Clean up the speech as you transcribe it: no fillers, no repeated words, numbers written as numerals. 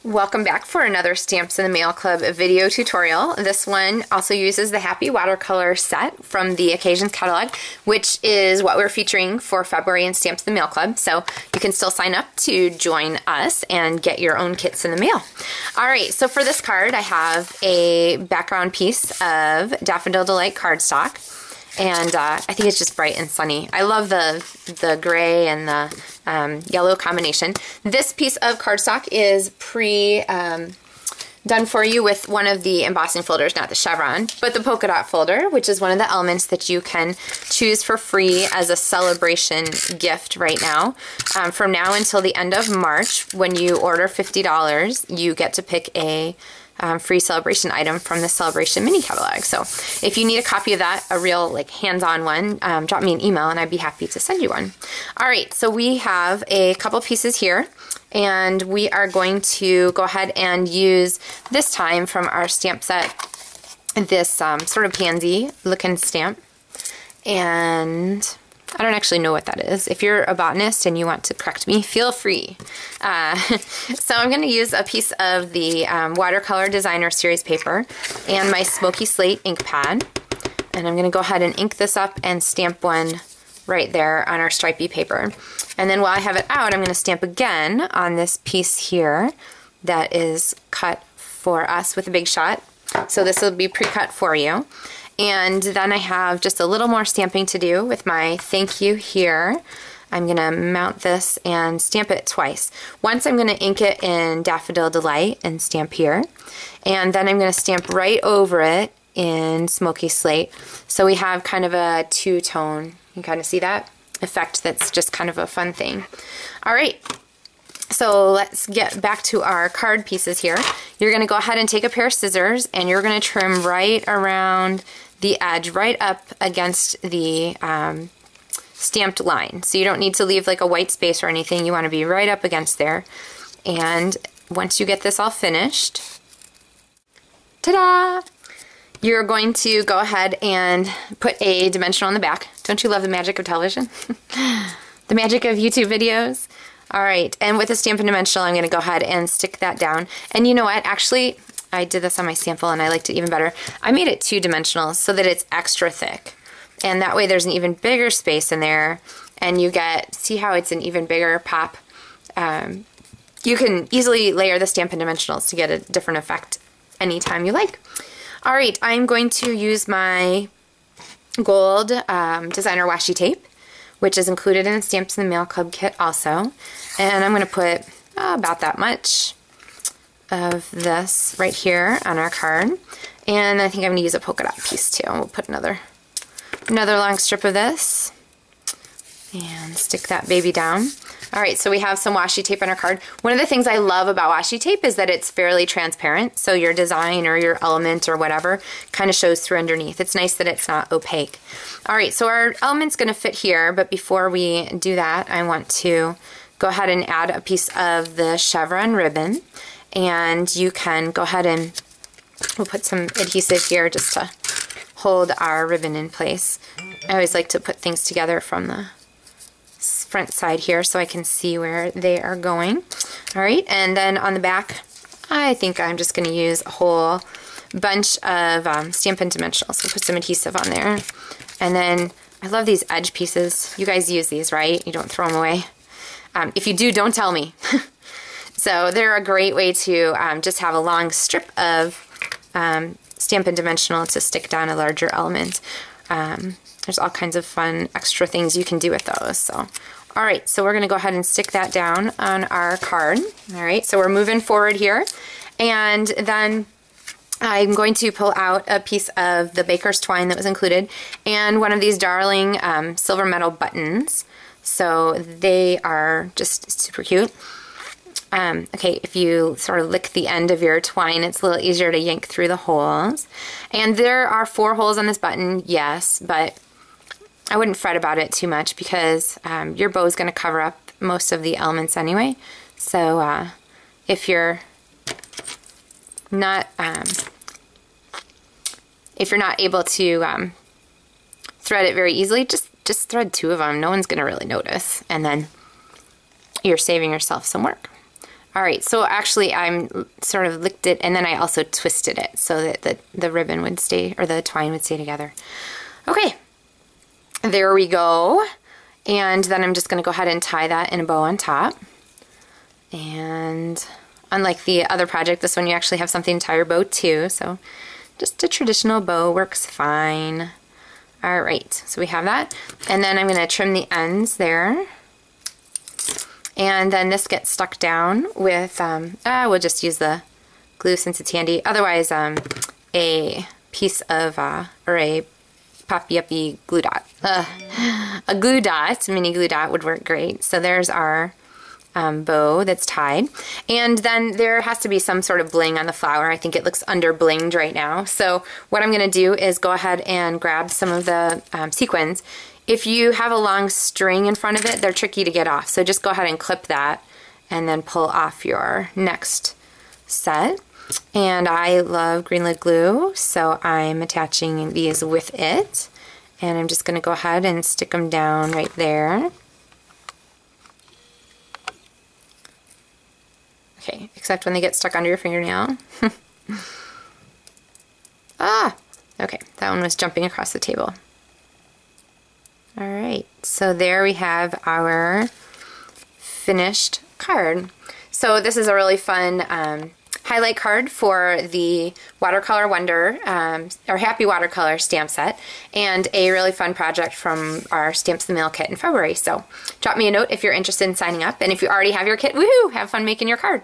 Welcome back for another Stamps in the Mail Club video tutorial. This one also uses the Happy Watercolor set from the Occasions catalog, which is what we're featuring for February in Stamps in the Mail Club. So you can still sign up to join us and get your own kits in the mail. Alright, so for this card I have a background piece of Daffodil Delight cardstock. And I think it's just bright and sunny. I love the gray and the yellow combination. This piece of cardstock is done for you with one of the embossing folders, not the chevron, but the polka dot folder, which is one of the elements that you can choose for free as a celebration gift right now. From now until the end of March, when you order $50, you get to pick a free celebration item from the Celebration mini catalog. So if you need a copy of that, a real like hands-on one, drop me an email and I'd be happy to send you one. Alright, so we have a couple pieces here and we are going to go ahead and use this time from our stamp set this sort of pansy looking stamp, and I don't actually know what that is. If you're a botanist and you want to correct me, feel free. So I'm going to use a piece of the Watercolor Designer Series paper and my Smoky Slate ink pad. And I'm going to go ahead and ink this up and stamp one right there on our stripey paper. And then while I have it out, I'm going to stamp again on this piece here that is cut for us with a Big Shot. So this will be pre-cut for you. And then I have just a little more stamping to do with my thank you here. I'm going to mount this and stamp it twice. Once I'm going to ink it in Daffodil Delight and stamp here. And then I'm going to stamp right over it in Smoky Slate. So we have kind of a two-tone, you can kind of see that effect. That's just kind of a fun thing. Alright. So let's get back to our card pieces here. You're going to go ahead and take a pair of scissors and you're going to trim right around the edge, right up against the stamped line. So you don't need to leave like a white space or anything. You want to be right up against there. And once you get this all finished, ta-da! You're going to go ahead and put a dimensional on the back. Don't you love the magic of television? The magic of YouTube videos? Alright, and with a Stampin' Dimensional, I'm going to go ahead and stick that down. And you know what? Actually, I did this on my sample and I liked it even better. I made it 2 dimensional so that it's extra thick. And that way there's an even bigger space in there. And you get, see how it's an even bigger pop? You can easily layer the Stampin' Dimensionals to get a different effect anytime you like. Alright, I'm going to use my gold designer washi tape, which is included in the Stamps in the Mail Club kit also. And I'm going to put about that much of this right here on our card. And I think I'm going to use a polka dot piece too. We'll put another long strip of this and stick that baby down. Alright, so we have some washi tape on our card. One of the things I love about washi tape is that it's fairly transparent, so your design or your element or whatever kind of shows through underneath. It's nice that it's not opaque. Alright, so our element's going to fit here, but before we do that, I want to go ahead and add a piece of the chevron ribbon. And you can go ahead and we'll put some adhesive here just to hold our ribbon in place. I always like to put things together from the front side here so I can see where they are going. Alright, and then on the back, I think I'm just going to use a whole bunch of Stampin' Dimensionals. So put some adhesive on there. And then, I love these edge pieces. You guys use these, right? You don't throw them away. If you do, don't tell me. So they're a great way to just have a long strip of Stampin' Dimensional to stick down a larger element. There's all kinds of fun extra things you can do with those. So, alright, so we're going to go ahead and stick that down on our card. Alright, so we're moving forward here. And then I'm going to pull out a piece of the baker's twine that was included and one of these darling silver metal buttons. So they are just super cute. Okay, if you sort of lick the end of your twine, it's a little easier to yank through the holes. And there are 4 holes on this button, yes, but I wouldn't fret about it too much because your bow is going to cover up most of the elements anyway. So if you're not able to thread it very easily, just thread 2 of them. No one's going to really notice, and then you're saving yourself some work. All right, so actually I'm sort of licked it and then I also twisted it so that the ribbon would stay, or the twine would stay together. Okay, there we go. And then I'm just going to go ahead and tie that in a bow on top. And unlike the other project, this one you actually have something to tie your bow to, so just a traditional bow works fine. All right, so we have that. And then I'm going to trim the ends there. And then this gets stuck down with, we'll just use the glue since it's handy. Otherwise, a piece of, or a poppy-uppy glue dot. A glue dot, mini glue dot would work great. So there's our bow that's tied. And then there has to be some sort of bling on the flower. I think it looks under blinged right now. So what I'm going to do is go ahead and grab some of the sequins. If you have a long string in front of it, they're tricky to get off. So just go ahead and clip that and then pull off your next set. And I love green lid glue, so I'm attaching these with it. And I'm just going to go ahead and stick them down right there. Okay, except when they get stuck under your fingernail. Ah! Okay, that one was jumping across the table. Alright, so there we have our finished card. So this is a really fun highlight card for the Watercolor Wonder, or Happy Watercolor stamp set, and a really fun project from our Stamps the Mail kit in February. So drop me a note if you're interested in signing up, and if you already have your kit, woohoo, have fun making your card.